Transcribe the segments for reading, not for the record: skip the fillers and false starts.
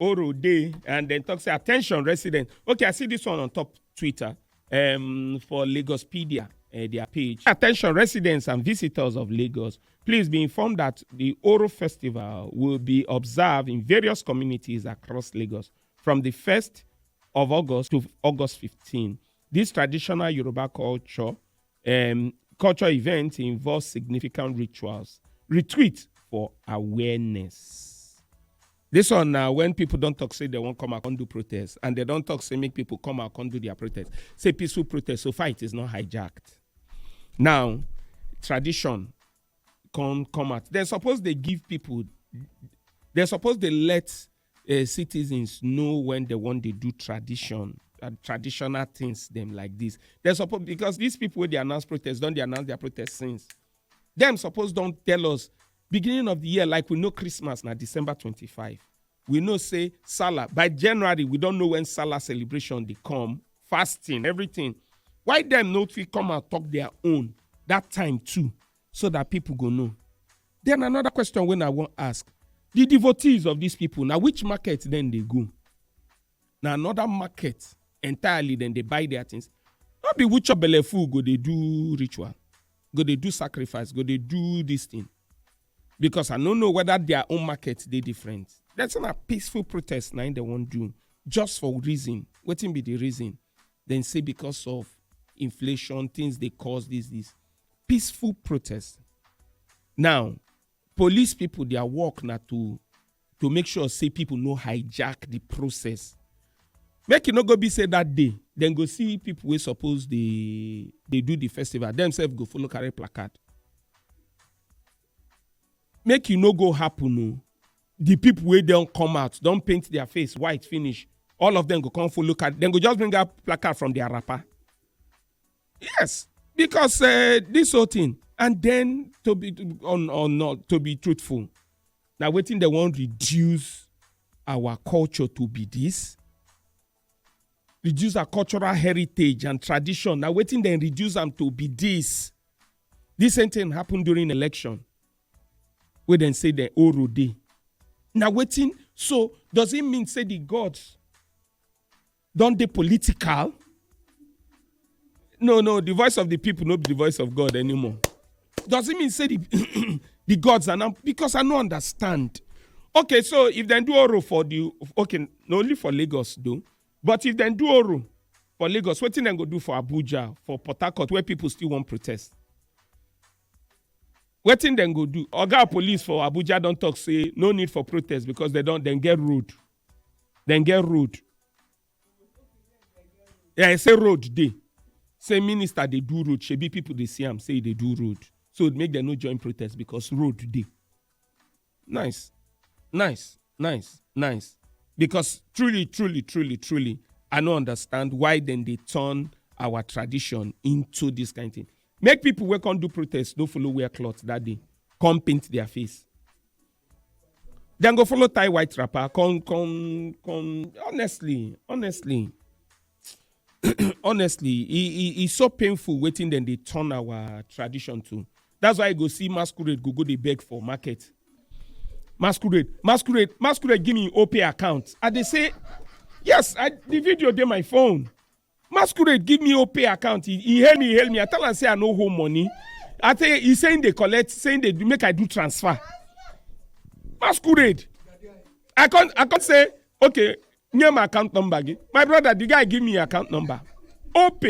Oro Day, and then talks, attention residents. Okay, I see this one on top Twitter for Lagospedia, their page. Attention residents and visitors of Lagos, please be informed that the Oro Festival will be observed in various communities across Lagos from the 1st of August to August 15. This traditional Yoruba culture event involves significant rituals. Retweet for awareness. This one now, when people don't talk, say they won't come out and do protests, and they don't talk, say make people come out and do their protest. Say peaceful protest, so far it is not hijacked. Now, tradition come out. They're supposed they give people, they're supposed they let citizens know when they want to do traditional things them like this. They're supposed, because these people when they announce protests, don't they announce their protest since? Them suppose don't tell us beginning of the year, like we know Christmas now December 25. We know say Salah. By January, we don't know when Salah celebration they come, fasting, everything. Why them not we come and talk their own that time too, so that people go know? Then another question when I want to ask, the devotees of these people, now which market then they go? Now another market entirely, then they buy their things. Not be which of belefu go they do ritual, go they do sacrifice, go they do this thing. Because I don't know whether their own market they different. That's not a peaceful protest now they won't do. Just for reason. Wetin be the reason? Then say because of inflation, things they cause this. Peaceful protest. Now, police people, their work now to make sure say people no hijack the process. Make it not go be say that day. Then go see people we suppose they do the festival. Themselves go follow carry placard. Make you no go happen. No. The people where don't come out, don't paint their face white, finish. All of them go come follow card. Then go just bring up placard from their rapper. Yes, because this whole thing. And then to be truthful. Now waiting they won't reduce our culture to be this. Reduce our cultural heritage and tradition. Now waiting then reduce them to be this. This same thing happened during election. We then say the Oro Day. Now waiting, so does it mean say the gods don't they political? No, the voice of the people not be the voice of God anymore. Does it mean say the gods are now, because I don't understand. Okay, so if they do Oro for not only for Lagos though, but if they do Oro for Lagos, what thing they go do for Abuja, for Port Harcourt, where people still want protest? What thing then go do? Oga police for Abuja don't talk, say no need for protest because they don't then get rude. Then get rude. Yeah, I say road day. Say minister they do road. Shebi people they see them say they do road. So it make them no join protest because road day. Nice. Because truly, I don't understand why then they turn our tradition into this kind of thing. Make people who can't do protests, don't follow wear clothes that day. Come paint their face. Then go follow tie white wrapper. Honestly. It's so painful waiting then they turn our tradition to. That's why I go see masquerade, go they beg for market. Masquerade, give me OP account. And they say, yes, the video dey my phone. Masquerade, give me OP account. He help me. I tell him say I no home money. I tell you, he's saying they collect, saying they make I do transfer. Masquerade. I can't say, okay, near my account number. My brother, the guy give me account number. OP.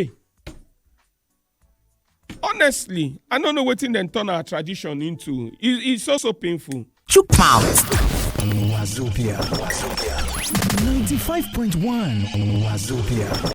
Honestly, I don't know what in then turn our tradition into. It's so painful. Chook mouth. Wazobia. 95.1 Wazobia.